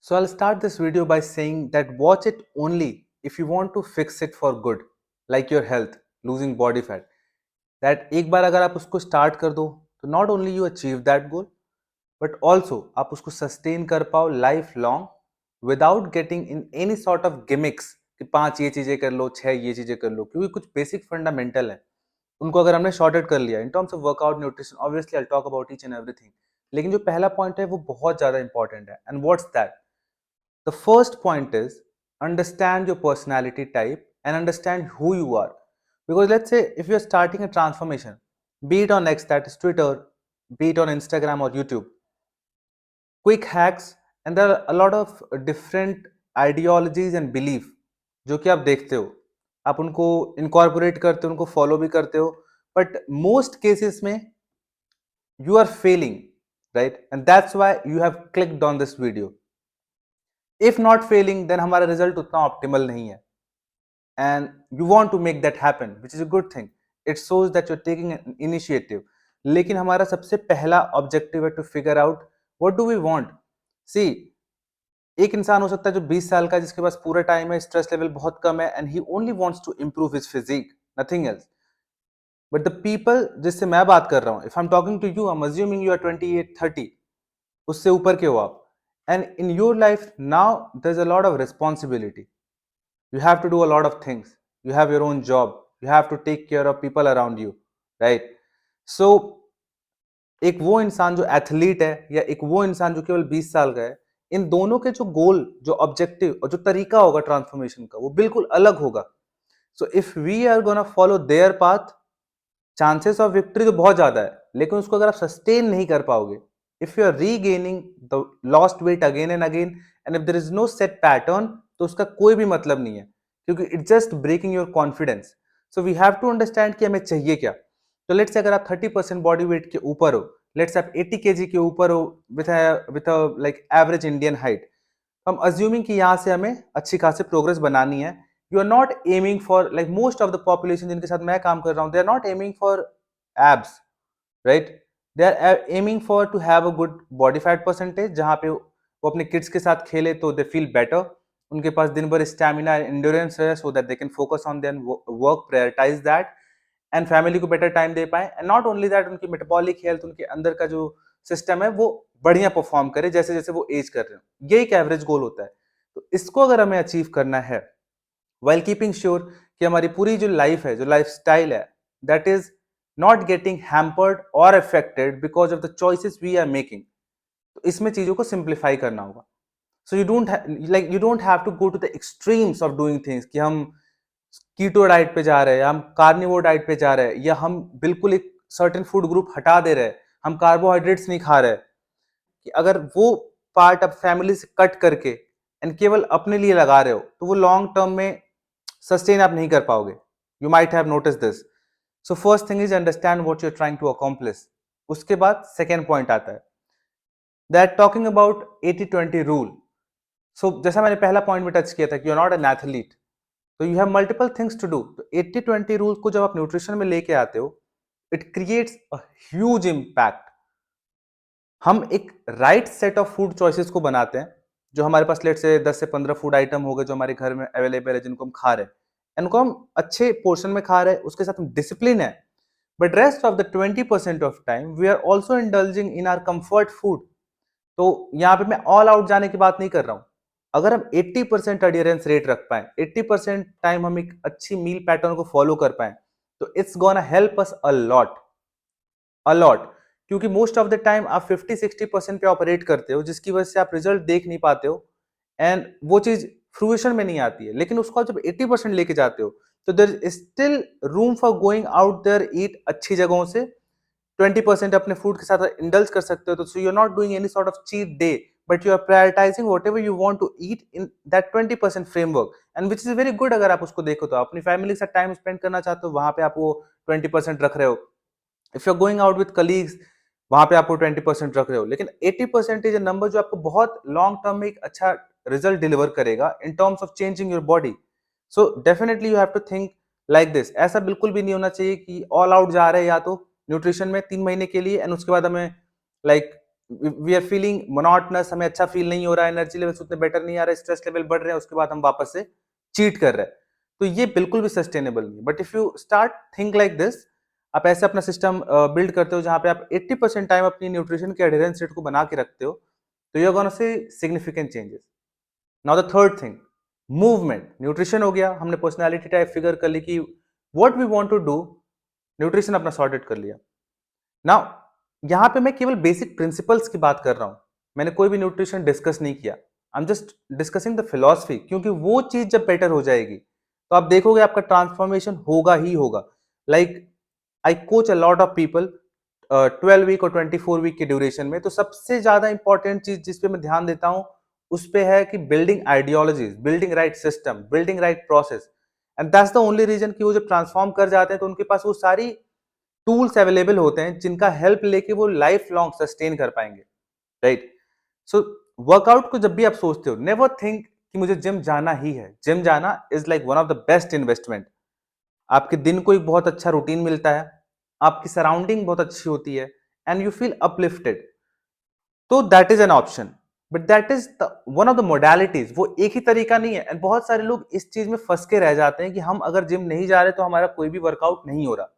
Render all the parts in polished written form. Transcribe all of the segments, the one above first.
So I'll start this video by saying that watch it only if you want to fix it for good, like your health, losing body fat. That एक बार अगर आप उसको start कर दो, तो not only you achieve that goal, but also आप उसको sustain कर पाओ lifelong without getting in any sort of gimmicks कि 5 ये चीजें कर लो, 6 ये चीजें कर लो, क्योंकि कुछ basic fundamental है उनको अगर हमने शॉर्टेड कर लिया इन terms of workout nutrition obviously I talk about each and everything लेकिन जो पहला पॉइंट है वो बहुत ज्यादा इंपॉर्टेंट है and what's that the first point is understand your personality type and understand who you are because let's say if you are starting a transformation be it on X, that is Twitter, be it on Instagram or YouTube, quick hacks, and there are a lot of different ideologies and belief जो कि आप देखते हो आप उनको incorporate करते हो उनको फॉलो भी करते हो बट मोस्ट केसेस में you are failing, right? And that's why you have clicked on this video. If not failing, then हमारा result उतना optimal नहीं है. And you want to make that happen, which is a good thing. It shows that you're taking an initiative. लेकिन हमारा सबसे पहला objective है to figure out what do we want. See, एक इंसान हो सकता है जो 20 साल का है जिसके पास पूरा टाइम है स्ट्रेस लेवल बहुत कम है and he only wants to improve his physique, nothing else. But the people जिससे मैं बात कर रहा हूँ, if I'm talking to you, I'm assuming you are 28, 30, उससे ऊपर के हो आप. And in your life now, there's a lot of responsibility. You have to do a lot of things. You have your own job. You have to take care of people around you, right? So एक वो इंसान जो athlete है या एक वो इंसान जो केवल 20 साल का है, इन दोनों के जो गोल, जो ऑब्जेक्टिव और जो तरीका होगा ट्रांसफॉर्मेशन का, वो बिल्कुल अलग होगा. So if we are gonna follow their path, chances of victory तो बहुत ज्यादा है, लेकिन उसको अगर आप सस्टेन नहीं कर पाओगे, if you are regaining the lost weight again and again and if there is no set pattern, तो उसका कोई भी मतलब नहीं है, क्योंकि it's just breaking your confidence. So we have to understand कि हमें चाहिए क्या. तो लेट्स से अगर आप 30% बॉडी वेट के ऊपर हो, लेट्स आप 80 केजी के ऊपर हो with like average Indian height, हम अज्यूमिंग कि यहाँ से हमें अच्छी खासी प्रोग्रेस बनानी है. You are not aiming for, like most of the population जिनके साथ मैं काम कर रहा हूँ, they are not aiming for abs, right? They are aiming for to have a good body fat percentage जहाँ पे वो अपने kids के साथ खेले तो they feel better, उनके पास दिन भर स्टैमिना endurance है so that they can focus on their work, prioritize that and family को better time दे पाए. And not only that, उनकी metabolic health, उनके अंदर का जो सिस्टम है वो बढ़िया परफॉर्म करे जैसे जैसे वो एज कर रहे हो. ये एक एवरेज गोल होता है. तो इसको अगर हमें अचीव करना है while keeping sure कि हमारी पूरी जो लाइफ है, जो लाइफ स्टाइल है, that is not getting hampered or affected because of the choices we are making. तो इसमें चीजों को सिंप्लीफाई करना होगा. So you don't have to go to the extremes of doing things कि हम कीटो डाइट पे जा रहे हैं, हम कार्निवोर डाइट पे जा रहे हैं, या हम बिल्कुल एक सर्टेन फूड ग्रुप हटा दे रहे हैं, हम कार्बोहाइड्रेट्स नहीं खा रहे. कि अगर वो पार्ट आप फैमिली से कट करके एंड केवल अपने लिए लगा रहे हो, तो वो लॉन्ग टर्म में सस्टेन आप नहीं कर पाओगे. You might have notice this. So first thing is understand what you are trying to accomplish. उसके बाद सेकेंड पॉइंट आता है that talking about 80-20 rule. So जैसा मैंने पहला पॉइंट में टच किया था कि you are not an athlete, तो you have multiple things to do. तो 80-20 रूल को जब आप न्यूट्रिशन में लेके आते हो, it creates a huge impact. हम एक right set of food choices को बनाते हैं, जो हमारे पास लेट से 10 से 15 फूड आइटम हो गए जो हमारे घर में अवेलेबल है, जिनको हम खा रहे हैं, इनको हम अच्छे पोर्शन में खा रहे हैं, उसके साथ हम डिसिप्लिन है. But rest of the 20% of time we are also indulging in our comfort food. तो यहाँ पे मैं ऑल आउट जाने की बात नहीं कर रहा हूँ. अगर हम 80% अडियरेंस रेट रख पाए, 80% टाइम हम एक अच्छी मील पैटर्न को फॉलो कर पाए, तो it's gonna help us a lot, a lot. क्योंकि मोस्ट ऑफ द टाइम आप 50-60% पे ऑपरेट करते हो, जिसकी वजह से आप रिजल्ट देख नहीं पाते हो एंड वो चीज फ्रूएशन में नहीं आती है. लेकिन उसको जब 80% लेके जाते हो, तो there is still room for going out there, eat अच्छी जगहों से, 20% अपने फूड के साथ इंडल्ज कर सकते हो. तो so you are not doing any sort of cheat day, but you are prioritising whatever you want to eat in that 20% framework, and which is very good. अगर आप उसको देखो तो अपनी फैमिली के साथ टाइम स्पेंड करना चाहते हो, वहां पे आप वो 20% रख रहे हो. If you are going out with colleagues, वहां पे आपको 20% रख रहे हो. लेकिन 80% इज अ नंबर जो आपको बहुत लॉन्ग टर्म में एक अच्छा रिजल्ट डिलीवर करेगा in terms of changing your body. So definitely you have to think like this. ऐसा बिल्कुल भी नहीं होना चाहिए कि ऑल आउट जा रहे हैं या तो न्यूट्रिशन में 3 महीने के लिए एंड उसके बाद हमें like we are feeling monotonous, हमें अच्छा फील नहीं हो रहा है, एनर्जी लेवल्स उतने बेटर नहीं आ रहे, स्ट्रेस लेवल बढ़ रहे हैं, उसके बाद हम वापस से चीट कर रहे हैं। तो ये बिल्कुल भी सस्टेनेबल नहीं। But if you start think like this, आप ऐसे अपना सिस्टम बिल्ड करते हो जहां पे आप 80% टाइम अपनी न्यूट्रिशन के एडहेरेंस रेट को बना के रखते हो, तो you are gonna see significant changes. Now the third thing, movement. Nutrition हो गया, हमने पर्सनैलिटी टाइप फिगर कर ली कि what we want to do, nutrition अपना सॉर्टेड कर लिया। नाउ यहां पे मैं केवल बेसिक प्रिंसिपल्स की बात कर रहा हूं, मैंने कोई भी न्यूट्रिशन डिस्कस नहीं किया। I am just discussing the philosophy, क्योंकि वो चीज जब बेटर हो जाएगी तो आप देखोगे आपका ट्रांसफॉर्मेशन होगा ही होगा। Like I coach a lot of people 12 week और 24 वीक के ड्यूरेशन में, तो सबसे ज्यादा इंपॉर्टेंट चीज जिस पे मैं ध्यान देता हूं उस पे है कि building ideologies, building right system, building right process. And that's the only reason कि वो जब ट्रांसफॉर्म कर जाते हैं तो उनके पास वो सारी टूल्स अवेलेबल होते हैं जिनका हेल्प लेके वो लाइफ लॉन्ग सस्टेन कर पाएंगे, राइट। सो वर्कआउट को जब भी आप सोचते हो, नेवर थिंक कि मुझे जिम जाना ही है। जिम जाना is like one of the best investment. आपके दिन को एक बहुत अच्छा रूटीन मिलता है, आपकी सराउंडिंग बहुत अच्छी होती है, एंड यू फील अपलिफ्टेड। तो that is an option, but that is one of the modalities. वो एक ही तरीका नहीं है, एंड बहुत सारे लोग इस चीज में फंस के रह जाते हैं कि हम अगर जिम नहीं जा रहे तो हमारा कोई भी वर्कआउट नहीं हो रहा।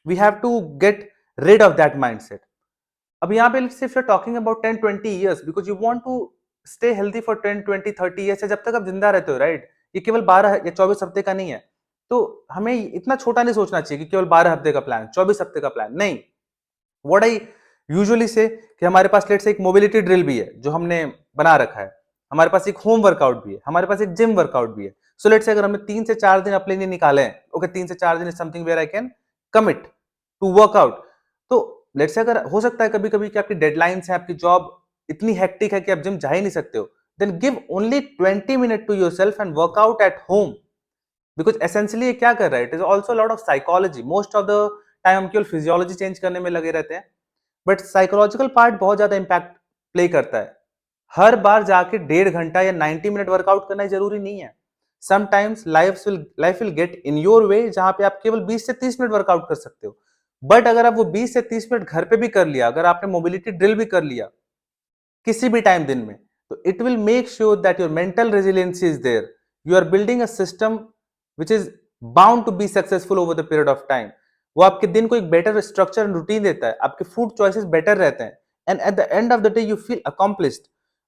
We have to get rid of that mindset. अब यहाँ पे if you're talking about 10-20 years because you want to stay healthy for 10-20-30 years, जब तक आप जिंदा रहते हो, राइट। ये केवल 12 या 24 हफ्ते का नहीं है। तो हमें इतना छोटा नहीं सोचना चाहिए कि केवल 12 हफ्ते का प्लान, 24 हफ्ते का प्लान नहीं। व्हाट आई यूजुअली से कि हमारे पास लेट से एक मोबिलिटी ड्रिल भी है जो हमने बना रखा है, हमारे पास एक होम वर्कआउट भी है, हमारे पास एक जिम वर्कआउट भी है। सो लेट से अगर हमने 3 से 4 दिन अपने लिए निकाले हैं, ओके 3 से 4 दिन is something where I can commit to workout. तो लेट से अगर हो सकता है कभी कभी कि आपकी डेडलाइंस है, आपकी जॉब इतनी हेक्टिक है कि आप जिम जा ही नहीं सकते हो, then give only 20 minute to yourself and workout at home. Because essentially ये क्या कर रहा है, it is also lot of psychology. Most of the time हम केवल फिजियोलॉजी चेंज करने में लगे रहते हैं, बट साइकोलॉजिकल पार्ट बहुत ज्यादा इंपैक्ट प्ले करता है। हर बार जाके 1.5 घंटा या 90 मिनट वर्कआउट करना जरूरी नहीं है। Sometimes life will get in your way जहां पे आप केवल 20 से 30 मिनट वर्कआउट कर सकते हो। बट अगर आप वो 20 से 30 मिनट घर पे भी कर लिया, अगर आपने मोबिलिटी ड्रिल भी कर लिया किसी भी टाइम दिन में, तो it will make sure that your mental resiliency is there. You are building a system which is bound to be successful over the period of time. वो आपके दिन को एक बेटर स्ट्रक्चर एंड रूटीन देता है, आपके फूड चॉइसेस बेटर रहते हैं, and at the end of the day you feel accomplished.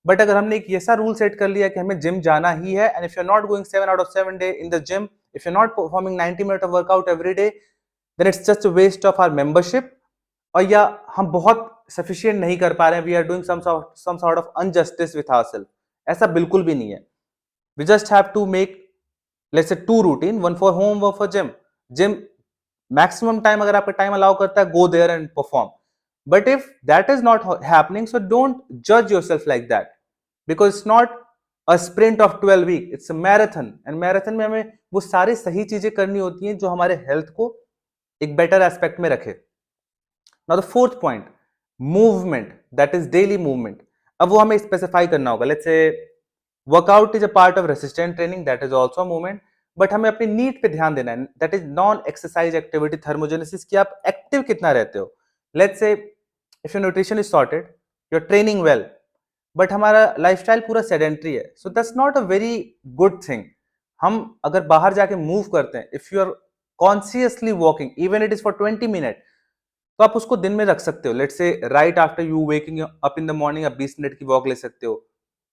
But अगर हमने एक ऐसा रूल सेट कर लिया कि हमें जिम जाना ही है, and if you are not going 7 out of 7 day in the gym, if you are not performing 90 minute of workout every day, then it's just a waste of our membership. और या हम बहुत sufficient नहीं कर पा रहे हैं, we are doing some sort of injustice with ourselves. ऐसा बिल्कुल भी नहीं है। We just have to make let's say 2 routine, one for home, one for gym. Gym maximum time अगर आपका टाइम अलाउ करता है, go there and perform. But if that is not happening, so don't जज yourself like that, because it's not a sprint of 12 week, it's a marathon. And marathon में हमें वो सारी सही चीजें करनी होती हैं जो हमारे हेल्थ को एक बेटर एस्पेक्ट में रखे। Now the fourth point, movement, that is daily movement. अब वो हमें स्पेसिफाई करना होगा। Let's say workout is a part of resistant training, that is also movement. But हमें अपनी नीड पे ध्यान देना है, that is non exercise activity thermogenesis, कि आप एक्टिव कितना रहते हो। Let's say if your nutrition is sorted, you are training well, but हमारा लाइफस्टाइल पूरा सेडेंट्री है, so that's not a very good thing. हम अगर बाहर जाके मूव करते हैं, if you are consciously walking, even it is for 20 minute, तो आप उसको दिन में रख सकते हो। लेट्स से right after you waking up in the morning आप 20 मिनट की वॉक ले सकते हो।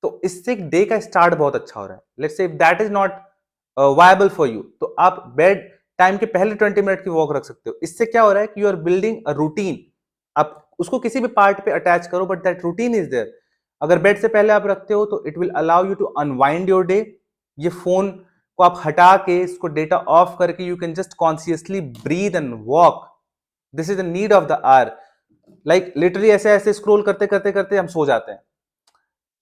तो इससे एक डे का स्टार्ट बहुत अच्छा हो रहा है। Let's say if that is not viable for you, तो आप बेड टाइम के पहले 20 मिनट की वॉक रख सकते हो। इससे क्या हो रहा है कि you are building a routine. आप उसको किसी भी पार्ट पे अटैच करो, but that routine is there. अगर बेड से पहले आप रखते हो तो it will allow you to unwind your day. ये फोन को आप हटा के, इसको डेटा ऑफ करके, you can just consciously breathe and walk. This is the need of the hour. Like literally ऐसे ऐसे स्क्रॉल करते करते करते हम सो जाते हैं।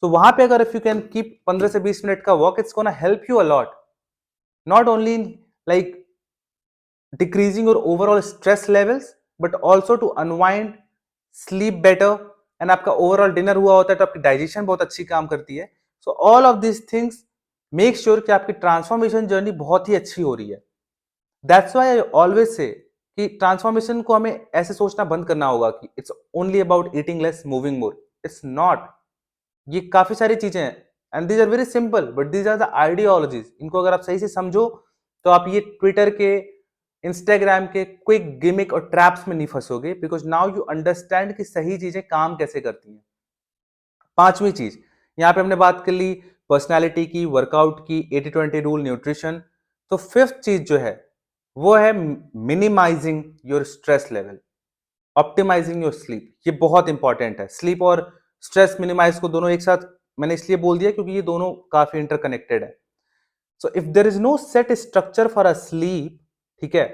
तो वहां पे अगर इफ यू कैन कीप 15 से 20 मिनट का walk, it's gonna help you a lot, not only in like decreasing your overall stress levels, but also to unwind, sleep better, and आपका overall dinner हुआ होता है तो आपकी digestion बहुत अच्छी काम करती है। So all of these things make sure कि आपकी transformation journey बहुत ही अच्छी हो रही है। That's why I always say कि ट्रांसफॉर्मेशन को हमें ऐसे सोचना बंद करना होगा कि it's only about eating less, moving more. It's not. ये काफी सारी चीजें हैं and these are very simple but these are the ideologies. इनको अगर आप सही से समझो तो आप ये ट्विटर के, इंस्टाग्राम के क्विक गिमिक और ट्रैप्स में नहीं फंसोगे, बिकॉज नाउ यू अंडरस्टैंड कि सही चीजें काम कैसे करती हैं। पांचवी चीज, यहां पे हमने बात कर ली पर्सनालिटी की, वर्कआउट की, 80-20 रूल, न्यूट्रिशन। तो फिफ्थ चीज जो है वो है minimising your stress level, optimising your sleep. ये बहुत इंपॉर्टेंट है। स्लीप और स्ट्रेस मिनिमाइज को दोनों एक साथ मैंने इसलिए बोल दिया क्योंकि ये दोनों काफी इंटरकनेक्टेड है। So if there is no set structure for a sleep, ठीक है,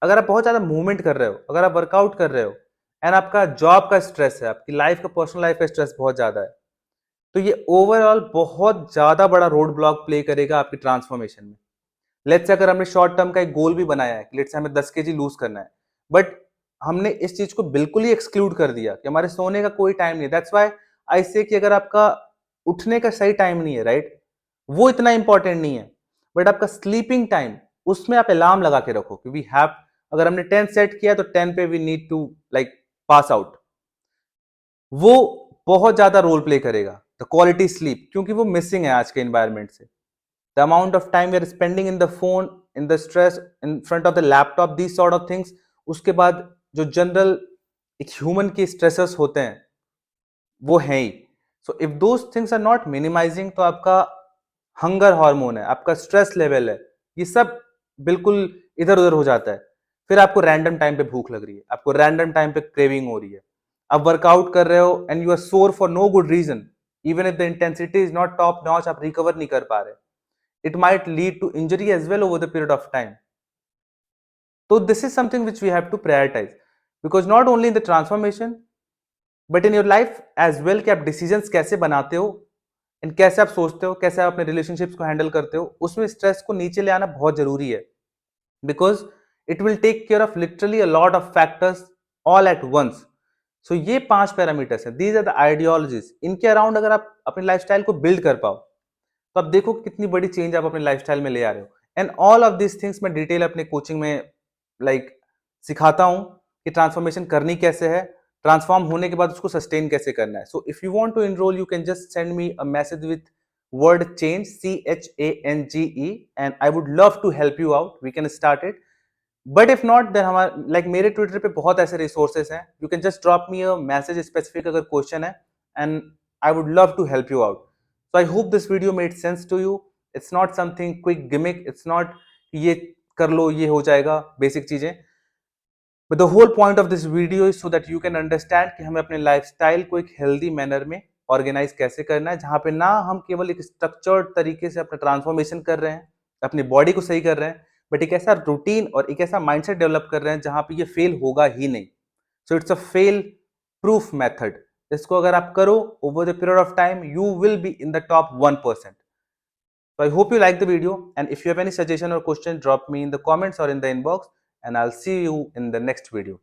अगर आप बहुत ज्यादा मूवमेंट कर रहे हो, अगर आप वर्कआउट कर रहे हो एंड आपका जॉब का स्ट्रेस है, आपकी लाइफ का, पर्सनल लाइफ का स्ट्रेस बहुत ज्यादा है, तो ये ओवरऑल बहुत ज्यादा बड़ा रोड ब्लॉक प्ले करेगा आपकी ट्रांसफॉर्मेशन में। लेट्स से अगर हमने शॉर्ट टर्म का एक गोल भी बनाया है, लेट्स से हमें 10 केजी लूज करना है, बट हमने इस चीज को बिल्कुल ही एक्सक्लूड कर दिया कि हमारे सोने का कोई टाइम नहीं है। दैट्स व्हाई आई से कि अगर आपका उठने का सही टाइम नहीं है, राइट, वो इतना इंपॉर्टेंट नहीं है, बट आपका स्लीपिंग टाइम, उसमें आप अलार्म लगा के रखो कि वी हैव, अगर हमने 10 सेट किया तो 10 पे we need to like pass out. वो बहुत ज्यादा रोल प्ले करेगा द क्वालिटी स्लीप, क्योंकि वो मिसिंग है आज के एनवायरमेंट से। The amount of time we are spending in the phone, in the stress, in front of the laptop, these sort of things, उसके बाद जो जनरल एक ह्यूमन की स्ट्रेसेस होते हैं वो हैं ही। So if those things are not minimizing, तो आपका हंगर हार्मोन है, आपका स्ट्रेस लेवल है, ये सब बिल्कुल इधर उधर हो जाता है। फिर आपको रैंडम टाइम पे भूख लग रही है, आपको रैंडम टाइम पे क्रेविंग हो रही है, आप वर्कआउट कर रहे हो and you are sore for no good reason, even if the intensity is not top notch, आप रिकवर नहीं कर पा रहे, it might lead to injury as well over the period of time. So this is something which we have to prioritize, because not only in the transformation but in your life as well कि आप decisions कैसे बनाते हो and कैसे आप सोचते हो, कैसे आप अपने relationships को handle करते हो, उसमें stress को नीचे ले आना बहुत जरूरी है, because it will take care of literally a lot of factors all at once. So ये 5 पैरामीटर्स हैं, these are the ideologies। इनके अराउंड अगर आप अपने लाइफस्टाइल को बिल्ड कर पाओ तो आप देखो कितनी बड़ी चेंज आप अपने लाइफस्टाइल में ले आ रहे हो। And all of this things मैं डिटेल अपने कोचिंग में लाइक सिखाता हूं कि ट्रांसफॉर्मेशन करनी कैसे है, ट्रांसफॉर्म होने के बाद उसको सस्टेन कैसे करना है। So if you want to enrol, you can just send me a message with word change, CHANGE, and I would love to help you out, we can start it. But if not, then हमारे like मेरे Twitter पे बहुत ऐसे resources हैं, you can just drop me a message specific अगर question है, and I would love to help you out. So I hope this video made sense to you. It's not something quick gimmick. It's not ये कर लो ये हो जाएगा basic चीजें, but the whole point of this video is so that you can understand कि हमें अपने lifestyle को एक हेल्दी मैनर में ऑर्गेनाइज कैसे करना है, जहां पे ना हम केवल एक स्ट्रक्चर्ड तरीके से अपना ट्रांसफॉर्मेशन कर रहे हैं, अपनी बॉडी को सही कर रहे हैं, बट एक ऐसा रूटीन और एक ऐसा माइंडसेट डेवलप कर रहे हैं जहां पे ये फेल होगा ही नहीं। So it's a fail proof method. इसको अगर आप करो over the period of time, you will be in the top 1%। So I hope you like the video, and if you have any suggestion or question, drop me in the comments or in the inbox, and I'll see you in the next video.